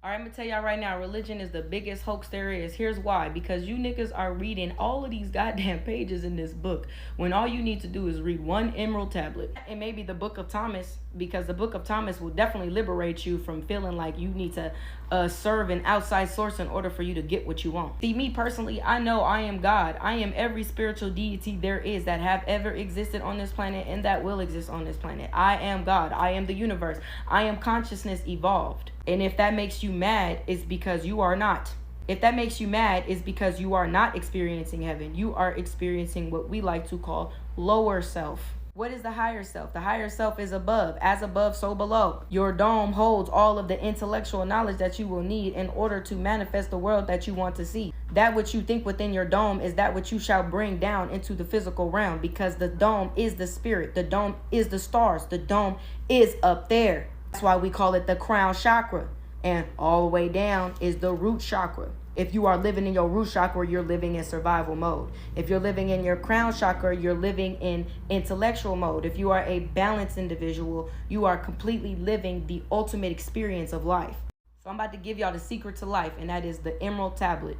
All right, I'm gonna tell y'all right now, religion is the biggest hoax there is. Here's why. Because you niggas are reading all of these goddamn pages in this book when all you need to do is read one emerald tablet. And maybe the book of Thomas, because the book of Thomas will definitely liberate you from feeling like you need to serve an outside source in order for you to get what you want. See, me personally, I know I am God. I am every spiritual deity there is that have ever existed on this planet and that will exist on this planet. I am God. I am the universe. I am consciousness evolved. And if that makes you mad, it's because you are not. If that makes you mad, it's because you are not experiencing heaven. You are experiencing what we like to call lower self. What is the higher self? The higher self is above. As above, so below. Your dome holds all of the intellectual knowledge that you will need in order to manifest the world that you want to see. That which you think within your dome is that which you shall bring down into the physical realm, because the dome is the spirit. The dome is the stars. The dome is up there. That's why we call it the crown chakra. And all the way down is the root chakra. If you are living in your root chakra, you're living in survival mode. If you're living in your crown chakra, you're living in intellectual mode. If you are a balanced individual, you are completely living the ultimate experience of life. So I'm about to give y'all the secret to life, and that is the emerald tablet.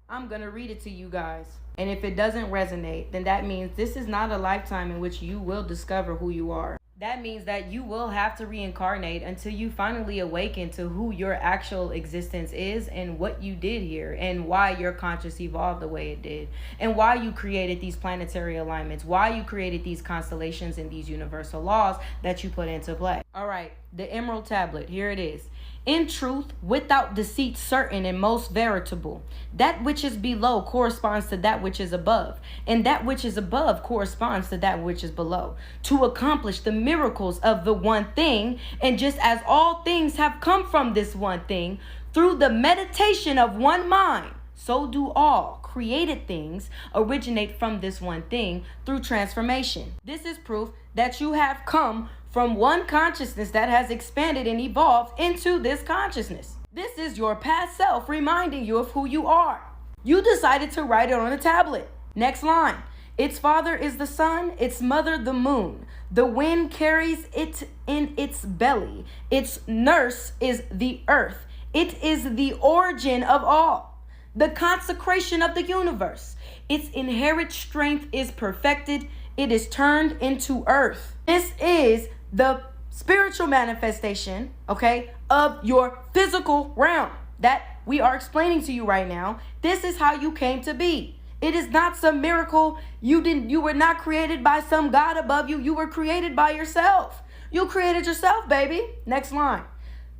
I'm going to read it to you guys. And if it doesn't resonate, then that means this is not a lifetime in which you will discover who you are. That means that you will have to reincarnate until you finally awaken to who your actual existence is and what you did here and why your conscious evolved the way it did and why you created these planetary alignments, why you created these constellations and these universal laws that you put into play. All right, the emerald tablet, here it is. In truth, without deceit, certain and most veritable. That which is below corresponds to that which is above, and that which is above corresponds to that which is below, to accomplish the miracles of the one thing. And just as all things have come from this one thing, through the meditation of one mind, so do all created things originate from this one thing through transformation. This is proof that you have come from one consciousness that has expanded and evolved into this consciousness. This is your past self reminding you of who you are. You decided to write it on a tablet. Next line. Its father is the sun, its mother the moon. The wind carries it in its belly. Its nurse is the earth. It is the origin of all, the consecration of the universe. Its inherent strength is perfected. It is turned into earth. This is the spiritual manifestation, okay, of your physical realm that we are explaining to you right now. This is how you came to be. It is not some miracle. You were not created by some God above you. You were created by yourself. You created yourself, baby. Next line.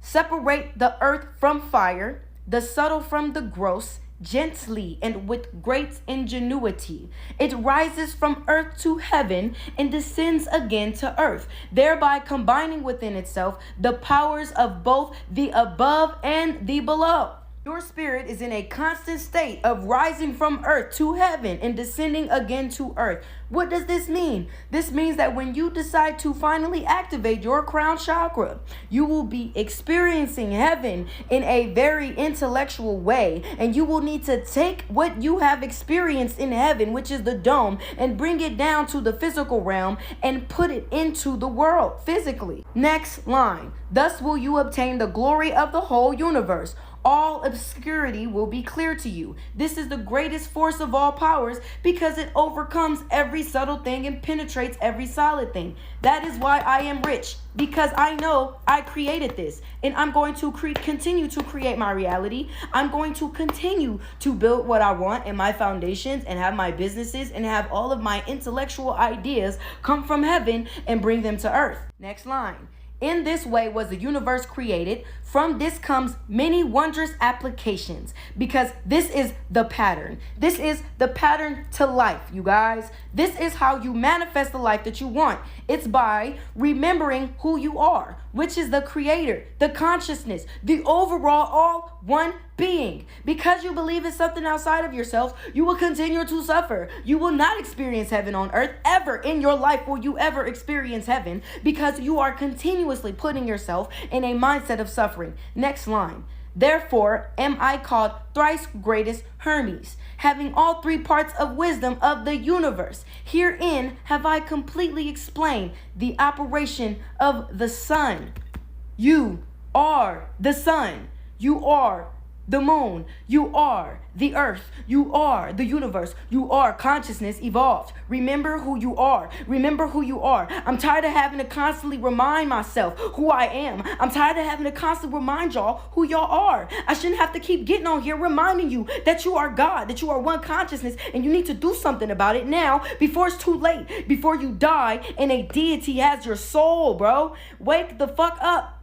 Separate the earth from fire, the subtle from the gross, gently and with great ingenuity. It rises from earth to heaven and descends again to earth, thereby combining within itself the powers of both the above and the below. Your spirit is in a constant state of rising from earth to heaven and descending again to earth. What does this mean? This means that when you decide to finally activate your crown chakra, you will be experiencing heaven in a very intellectual way. And you will need to take what you have experienced in heaven, which is the dome, and bring it down to the physical realm and put it into the world physically. Next line. Thus will you obtain the glory of the whole universe. All obscurity will be clear to you. This is the greatest force of all powers because it overcomes every subtle thing and penetrates every solid thing. That is why I am rich, because I know I created this, and I'm going to continue to create my reality. I'm going to continue to build what I want in my foundations and have my businesses and have all of my intellectual ideas come from heaven and bring them to earth. Next line. In this way was the universe created. From this comes many wondrous applications, because this is the pattern. This is the pattern to life, you guys. This is how you manifest the life that you want. It's by remembering who you are, which is the creator, the consciousness, the overall all one being. Because you believe in something outside of yourself, you will continue to suffer. You will not experience heaven on earth ever in your life. Will you ever experience heaven? Because you are continuously putting yourself in a mindset of suffering. Next line. Therefore am I called thrice greatest Hermes, having all three parts of wisdom of the universe. Herein have I completely explained the operation of the sun. You are the sun. You are the moon. You are the earth. You are the universe. You are consciousness evolved. Remember who you are. Remember who you are. I'm tired of having to constantly remind myself who I am. I'm tired of having to constantly remind y'all who y'all are. I shouldn't have to keep getting on here reminding you that you are God, that you are one consciousness, and you need to do something about it now before it's too late, before you die and a deity has your soul, bro. Wake the fuck up.